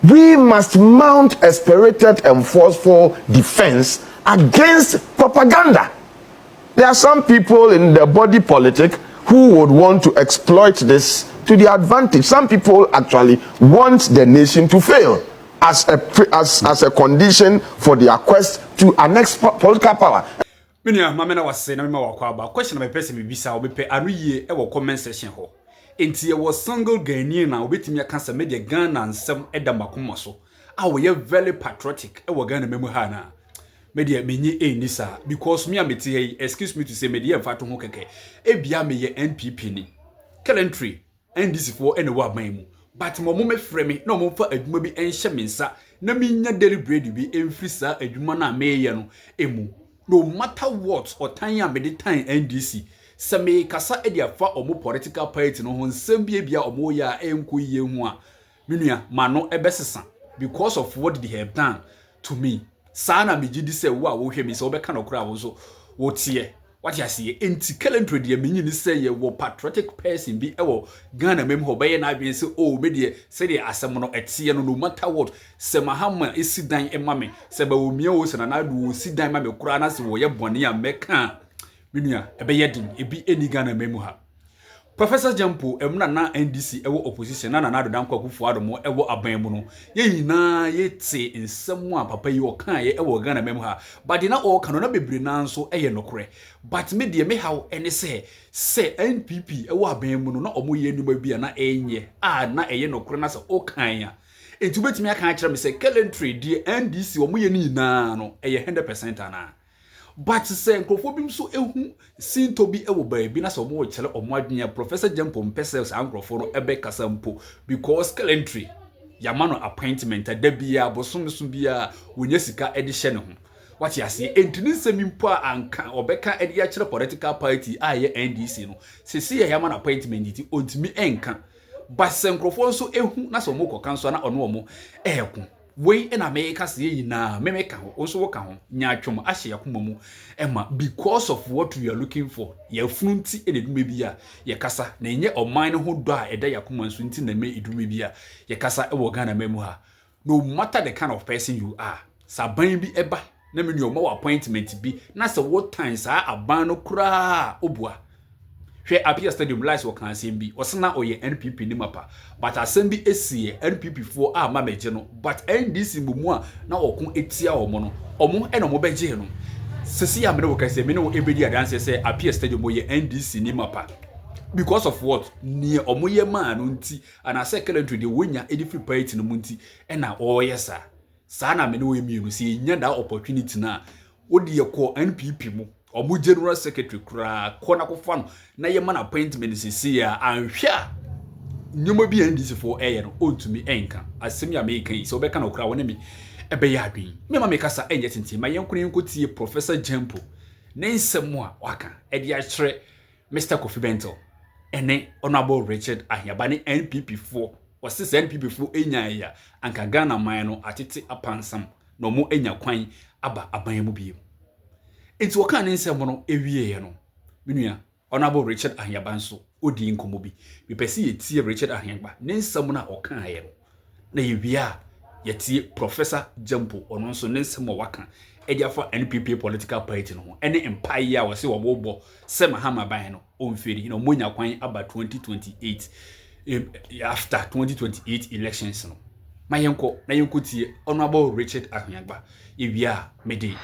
We must mount a spirited and forceful defense against propaganda. There are some people in the body politic who would want to exploit this to their advantage. Some people actually want the nation to fail as a condition for their quest to annex political power. Minia mamena wase na mema wakwa ba question na person bibisa obepe anu yie e wo comment section ho enti e wo single Ghanaian na obetimi aka sa media Ghana nsem eda makoma so a wo ye very patriotic e wo Ghana memu ha na media menyi enisa because me ameti hey excuse me to say media mfato ho keke e bia me ye NPP ni calendary NDC for ene wa ban mu but mo me frɛ me na mo fa adwuma bi enhye me nsa na menya deliberate bi emfiri sa adwuma na meyɛ no emu. No matter what or time and the time NDC seme kasa e dia fa omo political party no ho nsem bia omo ya enko ye hu a menua ma no ebesesa because of what they have done to me sana megidi se wo a wo hwe me se obeka no kura wo so wo tie what you see enti calendar dia menyi ni se ye wo patriotic person bi e wo Ghana mem ho be ye na adwen se o me de se de asem no etie no no matter what se Mahama esidan e mame se ba wo mie wo se na do wo sidan mame kura na se wo ye bone a meka menua e be ye din e bi eni Ghana mem ha Professor Gyampo emna na NDC ewo opposition na do dan kwakufu adomo ewo aban mu no ye nyina ye te nsem a papa yi okan ye ewo Ghana mem ha but na o kan no na bebre na nso eye nokore but me de me haw ene se NPP ewo aban mu no na omo ye numa bia na enye na eye nokore na se okan ya etu betimi aka akere me se calendar die NDC omo ye ni na no eye 100% ana but say nkrofo bi so ehu sinto bi ewo baabi na so mo kire omo adwenya Professor Gyampo mpese so ankrofo no ebe kasa mpo because calendar yamano appointment adabia abosom bia wonya sika edi hye ne ho what you say entini nsemi mpo anka obeka edi akire political party aye NDC no sesi yamano appointment iti ontimi enka but say nkrofo so ehu na so mo kokan so na ono omo ehku we in America say yina me ka ho so woka ho nya atwom ahye yakoma mu ema because of what we are looking for ya fununti ededuma bia ye kasa na enye oman ho do a eda yakoma nso nti na me eduma bia ye kasa e wo Ghana memu ha no matter the kind of person you are saban bi eba na me no appointment bi na se what time sa aban no kura obua hwe apia stadium lies wo kan sembi osena oye NPP ni mapa but asembi esie NPP for ma meje no but NDC mumu a na okun etia omo no omo e no mo beje no sesi ya me no kan se me no ebedi adanse se apia stadium oye NDC ni mapa because of what ni omo ye ma no nti ana secretary de wonya edifi party no munti e na oyesa sa na me no we mienu se nya da opportunity na odi ye ko NPP mu omu general secretary kura kona kofa no na ye man appointment sisi ya anhwa nyoma bi NDC for air no ontumi enka asemi America yi so be kana kura wona mi ebe ya adwen me ma me kasa enye tenti ma yenkune nkotie Professor Gyampo ne nsemu a waka e dia kyere Mr. Kofi Bento ene honorable Richard Ahiaba ne NPP4 wose NPP4 enya ya anka Ghana man no atete apansam no mo enya kwan aba aban mu biem enti woka ne nsem no ewie ye no menua honorable Richard Ahiaba nso odi nkomo bi mepesi yetie Richard Ahiaba ne nsem na oka ye no na yewia yetie Professor Gyampo ono nso ne nsem waka ediafa NPP political party no ene empire a wose wobo se Mahama ban no onferi no monya kwan aba 2028 after 2028 elections no mayenko na yenkotie honorable Richard Ahiaba yewia mede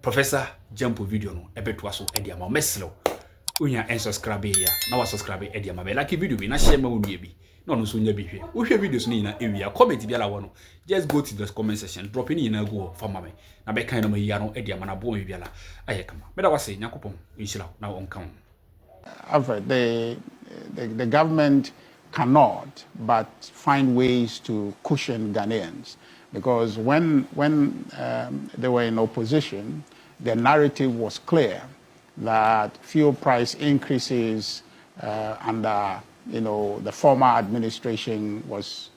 Professor Gyampo video no ebeto aso ediama meslo unya subscribe ya na wa subscribe ediama be like video bi na share ma wonu bi na ono so nya bi hwe wo hwe videos ni na ewia comment bi ala wo no just go to the comment section drop in na go for mama na be kan na ma ya no ediama na bo bi ala ayekama me da wase nyakopon inshira na onka the government cannot but find ways to cushion Ghanaians, because when they were in opposition, the narrative was clear that fuel price increases under the former administration was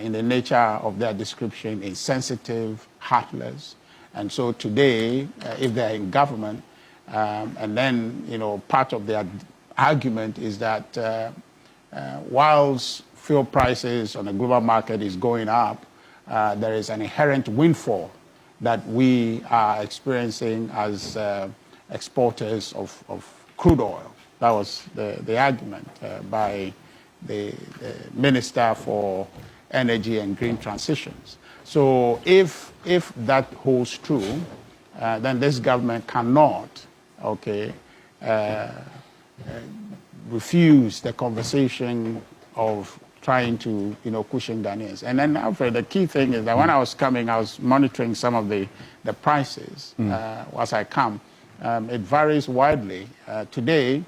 in the nature of their description insensitive, heartless, and so today if they're in government and then part of their argument is that whilst fuel prices on the global market is going up, there is an inherent windfall that we are experiencing as exporters of crude oil. That was the argument by the Minister for Energy and Green Transitions. So if that holds true, then this government cannot, okay, refuse the conversation of trying to, cushion Ghanaians. And then, Alfred, the key thing is that when I was coming, I was monitoring some of the prices as I come. It varies widely. Today,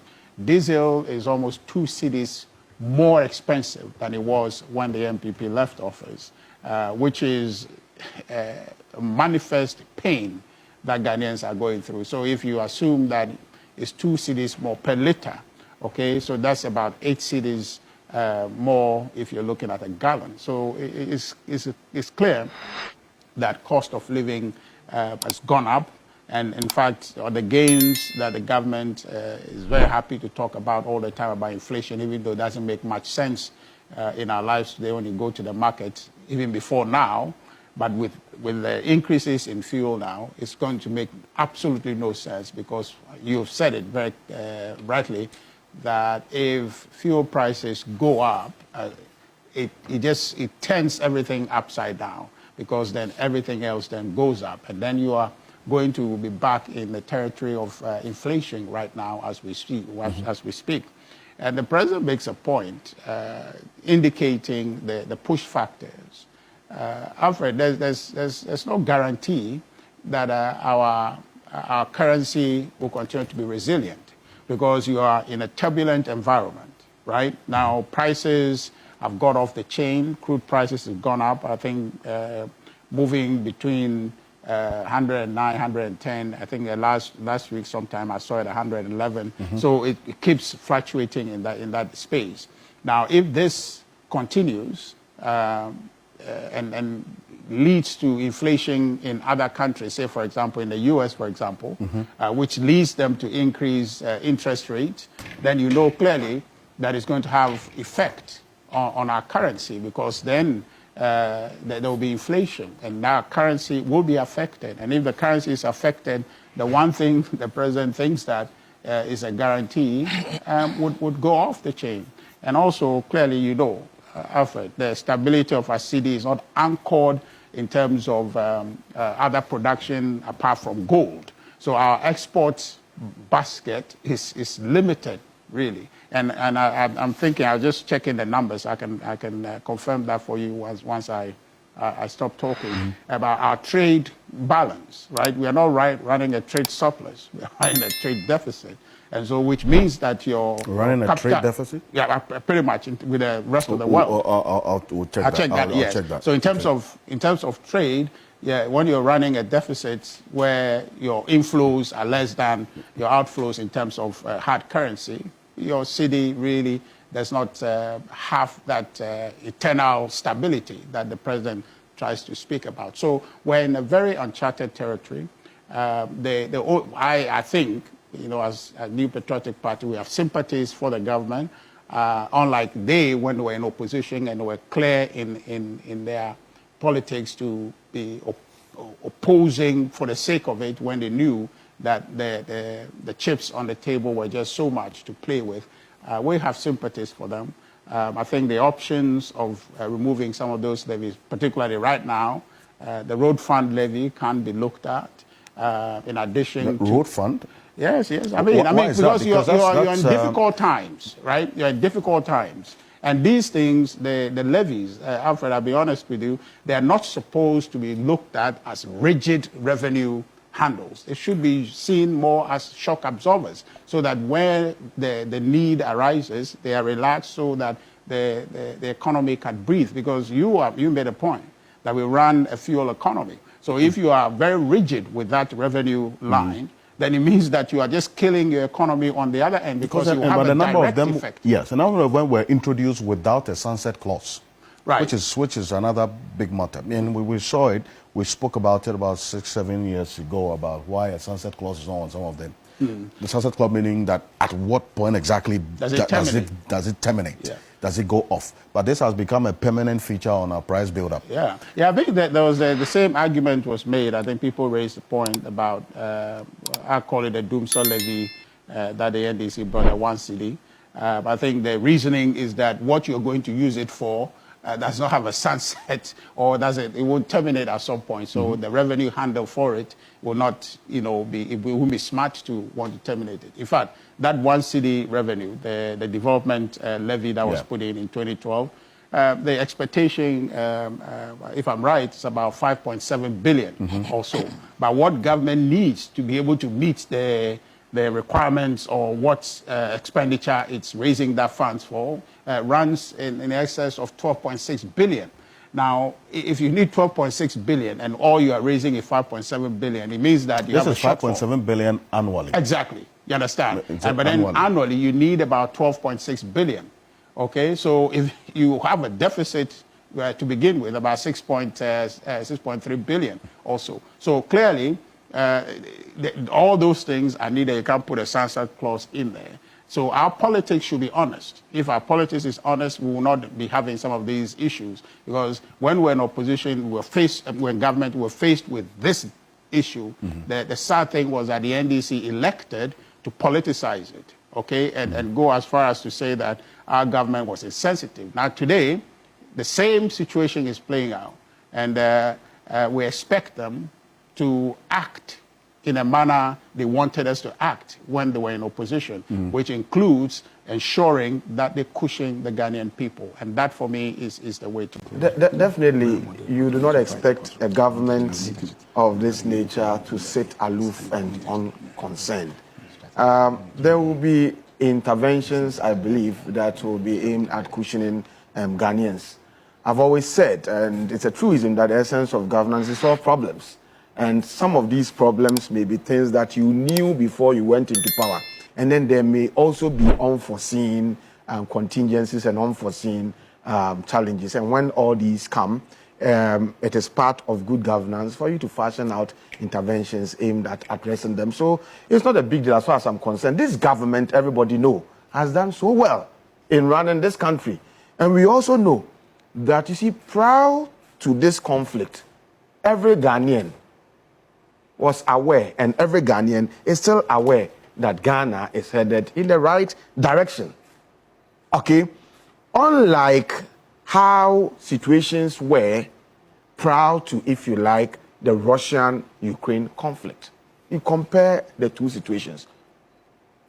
diesel is almost 2 cedis more expensive than it was when the MPP left office, which is a manifest pain that Ghanaians are going through. So if you assume that it's 2 cedis more per liter, okay, so that's about 8 cedis more if you're looking at a gallon. So it's clear that cost of living has gone up. And in fact, the gains that the government is very happy to talk about all the time about inflation, even though it doesn't make much sense in our lives today when you go to the market, even before now. But with the increases in fuel now, it's going to make absolutely no sense, because you've said it very rightly, that if fuel prices go up, it turns everything upside down, because then everything else then goes up, and then you are going to be back in the territory of inflation right now as we speak. And the president makes a point indicating the push factors. Alfred, there's no guarantee that our currency will continue to be resilient, because you are in a turbulent environment, right? Now, prices have got off the chain. Crude prices have gone up, I think, moving between 109, 110. I think last week sometime I saw it 111. So it keeps fluctuating in that space. Now, if this continues and leads to inflation in other countries, say for example in the US, for example, which leads them to increase interest rates, then you know clearly that it's going to have effect on our currency, because then there will be inflation and our currency will be affected. And if the currency is affected, the one thing the president thinks that is a guarantee would go off the chain. And also, clearly, Alfred, the stability of our cedi is not anchored in terms of other production apart from gold. So our exports basket is limited, really. And I'm thinking, I'll just check in the numbers. I can confirm that for you once I stop talking about our trade balance, right? We are not running a trade surplus. We are running a trade deficit. And so, which means that you're running a trade deficit? Yeah, pretty much with the rest of the world. I'll check that. I'll check that. So in terms of trade, yeah, when you're running a deficit where your inflows are less than your outflows in terms of hard currency, your cedi really does not have that eternal stability that the president tries to speak about. So we're in a very uncharted territory. I think, as a New Patriotic Party, we have sympathies for the government, unlike when they were in opposition and were clear in their politics to be opposing for the sake of it, when they knew that the chips on the table were just so much to play with. We have sympathies for them. I think the options of removing some of those levies, particularly right now, the road fund levy can be looked at. In addition to road fund. Yes. I mean, because you're in difficult times, right? You're in difficult times. And these things, the levies, Alfred, I'll be honest with you, they are not supposed to be looked at as rigid revenue handles. They should be seen more as shock absorbers, so that where the need arises, they are relaxed so that the economy can breathe. Because you made a point that we run a fuel economy. So if you are very rigid with that revenue line, then it means that you are just killing your economy on the other end, because you have a direct effect. Yes, a number of them were introduced without a sunset clause, right? Which is another big matter. And we saw it. We spoke about it about 6-7 years ago about why a sunset clause is not on some of them. The sunset clause meaning that at what point exactly does it terminate? Yeah. does it go off? But this has become a permanent feature on our price build-up. Yeah, I think that there was the same argument was made. I think people raised the point about, I call it a doomsday levy that the NDC brought at 1 cedi. I think the reasoning is that what you're going to use it for does not have a sunset, or it will terminate at some point. So the revenue handle for it will not, it won't be smart to want to terminate it. In fact, that 1 cedi revenue, the development levy that was put in 2012, the expectation, if I'm right, is about 5.7 billion or so. But what government needs to be able to meet the requirements or what expenditure it's raising that funds for runs in excess of 12.6 billion. Now, if you need 12.6 billion and all you are raising is 5.7 billion, it means that you have a shortfall. This is 5.7 billion annually. Exactly. You understand? But then annually you need about 12.6 billion. Okay, so if you have a deficit to begin with, about 6.3 billion also. So clearly, all those are needed. You can't put a sunset clause in there. So our politics should be honest. If our politics is honest, we will not be having some of these issues. Because when we're in opposition, when government were faced with this issue, the sad thing was that the NDC elected to politicize it, okay, and go as far as to say that our government was insensitive. Now today, the same situation is playing out, and we expect them to act in a manner they wanted us to act when they were in opposition, which includes ensuring that they cushion the Ghanaian people. And that, for me, is the way to go. Definitely, you do not expect a government of this nature to sit aloof and unconcerned. There will be interventions, I believe, that will be aimed at cushioning Ghanaians. I've always said, and it's a truism, that the essence of governance is solve problems. And some of these problems may be things that you knew before you went into power. And then there may also be unforeseen contingencies and unforeseen challenges. And when all these come, it is part of good governance for you to fashion out interventions aimed at addressing them. So it's not a big deal as far as I'm concerned. This government, everybody know, has done so well in running this country. And we also know that, you see, prior to this conflict, every Ghanaian was aware, and every Ghanaian is still aware that Ghana is headed in the right direction. Okay? Unlike how situations were prior to, if you like, the Russian-Ukraine conflict. You compare the two situations.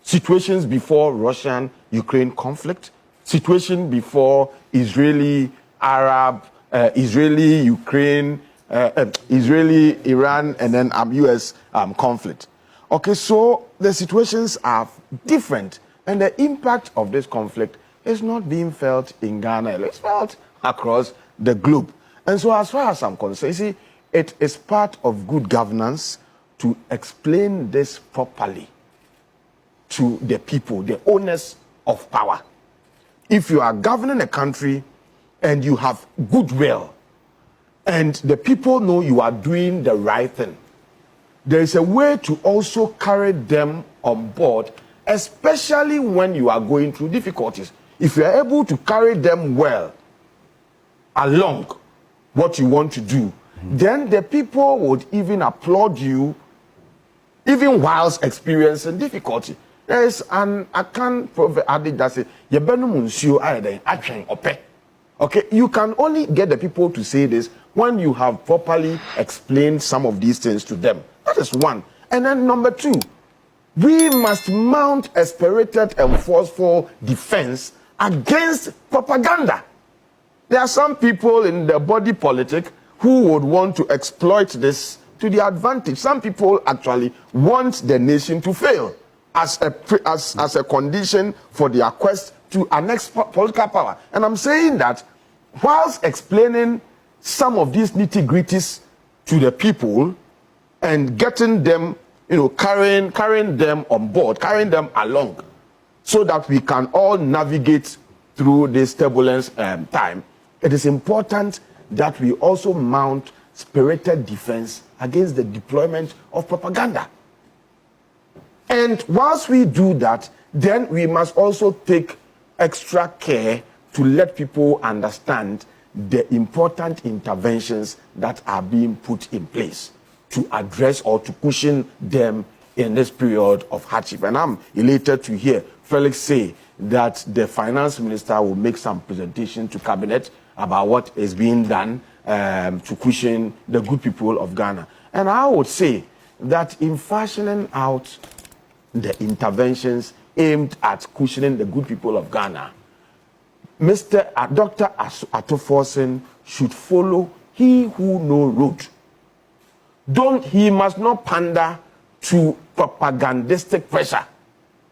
Situations before Russian-Ukraine conflict, situation before Israeli-Arab, Israeli-Ukraine, Israeli-Iran, and then U.S. conflict. Okay, so the situations are different, and the impact of this conflict is not being felt in Ghana. It's felt across the globe. And so as far as I'm concerned, see, it is part of good governance to explain this properly to the people, the owners of power. If you are governing a country and you have goodwill, and the people know you are doing the right thing, there is a way to also carry them on board, especially when you are going through difficulties. If you are able to carry them well along what you want to do, then the people would even applaud you, even whilst experiencing difficulty. There is an Akan proverb that says, okay, you can only get the people to say this when you have properly explained some of these things to them. That is one. And then number two, we must mount a spirited and forceful defense against propaganda. There are some people in the body politic who would want to exploit this to their advantage. Some people actually want the nation to fail as a condition for their quest to annex political power. And I'm saying that whilst explaining some of these nitty-gritties to the people and getting them, carrying them on board, carrying them along, so that we can all navigate through this turbulence time, it is important that we also mount spirited defense against the deployment of propaganda. And whilst we do that, then we must also take extra care to let people understand the important interventions that are being put in place to address or to cushion them in this period of hardship. And I'm elated to hear Felix say that the finance minister will make some presentation to cabinet about what is being done to cushion the good people of Ghana. And I would say that in fashioning out the interventions aimed at cushioning the good people of Ghana, Dr. Atoforsen should follow he who knows road. He must not pander to propagandistic pressure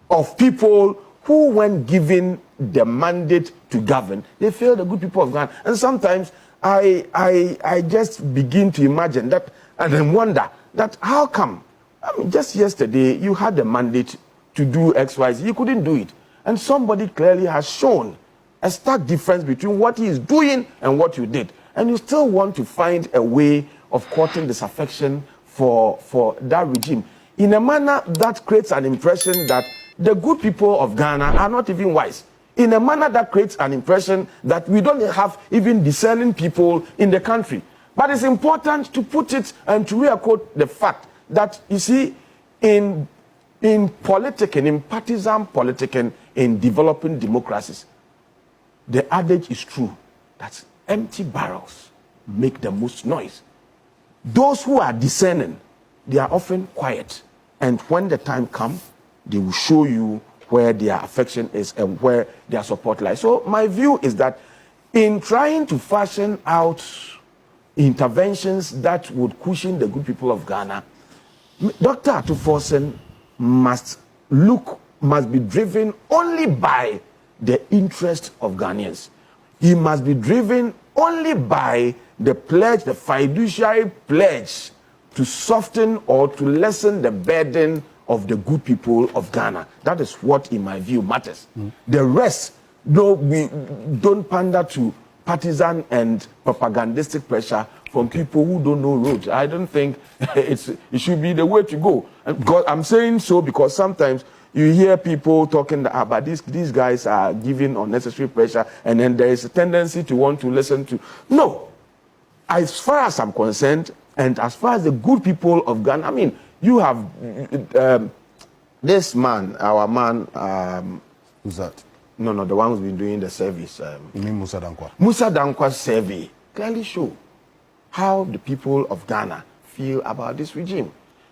of people who, when given the mandate to govern, they fail the good people of Ghana. And sometimes I just begin to imagine that and then wonder that how come, I mean, just yesterday you had the mandate to do XYZ, you couldn't do it. And somebody clearly has shown a stark difference between what he is doing and what you did. And you still want to find a way of courting disaffection for that regime in a manner that creates an impression that the good people of Ghana are not even wise. In a manner that creates an impression that we don't have even discerning people in the country. But it's important to put it and to re-quote the fact that, you see, in politicking, in partisan politicking, in developing democracies, the adage is true that empty barrels make the most noise. Those who are discerning, they are often quiet. And when the time comes, they will show you where their affection is and where their support lies. So my view is that in trying to fashion out interventions that would cushion the good people of Ghana, Dr. Atoforsen must be driven only by the interest of Ghanaians. He must be driven only by the pledge, the fiduciary pledge to soften or to lessen the burden of the good people of Ghana. That is what, in my view, matters. The rest, no, we don't pander to partisan and propagandistic pressure from people who don't know roads. I don't think it should be the way to go. And because I'm saying so because sometimes you hear people talking about these guys are giving unnecessary pressure, and then there is a tendency to want to listen to. No. As far as I'm concerned, and as far as the good people of Ghana, I mean, you have this man, our man. Who's that? No, the one who's been doing the service. You mean Musa Dankwa? Musa Dankwa's survey clearly show how the people of Ghana feel about this regime.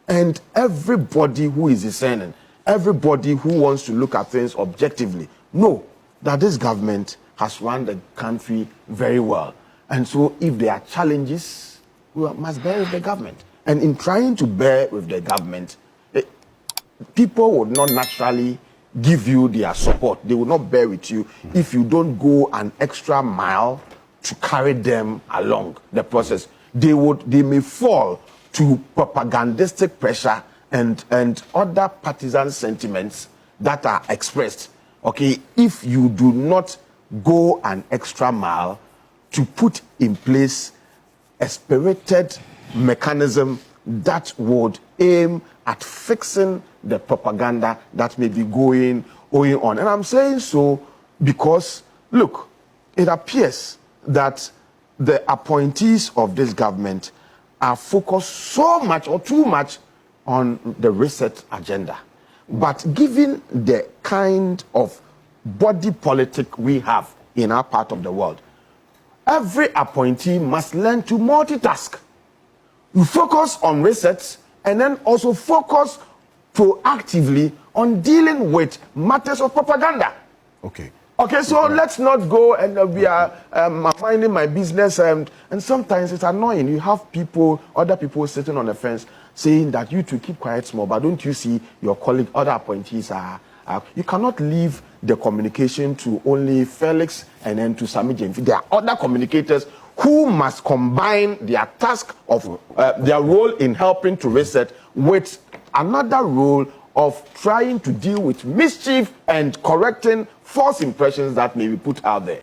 And everybody who is discerning, everybody who wants to look at things objectively, know that this government has run the country very well. And so if there are challenges, we must bear with the government. And in trying to bear with the government, people would not naturally give you their support. They will not bear with you if you don't go an extra mile to carry them along the process. They may fall to propagandistic pressure and other partisan sentiments that are expressed. Okay, if you do not go an extra mile to put in place a spirited mechanism that would aim at fixing the propaganda that may be going on. And I'm saying so because, look, it appears that the appointees of this government are focused so much or too much on the reset agenda. But given the kind of body politic we have in our part of the world, every appointee must learn to multitask. You focus on resets and then also focus proactively on dealing with matters of propaganda. Okay. Okay, so let's not go and we are minding my business. And sometimes it's annoying. You have other people sitting on the fence saying that you two keep quiet small, but don't you see your colleague, other appointees are you cannot leave the communication to only Felix and then to Sami Gyampo. There are other communicators who must combine their task of their role in helping to reset with another role of trying to deal with mischief and correcting false impressions that may be put out there.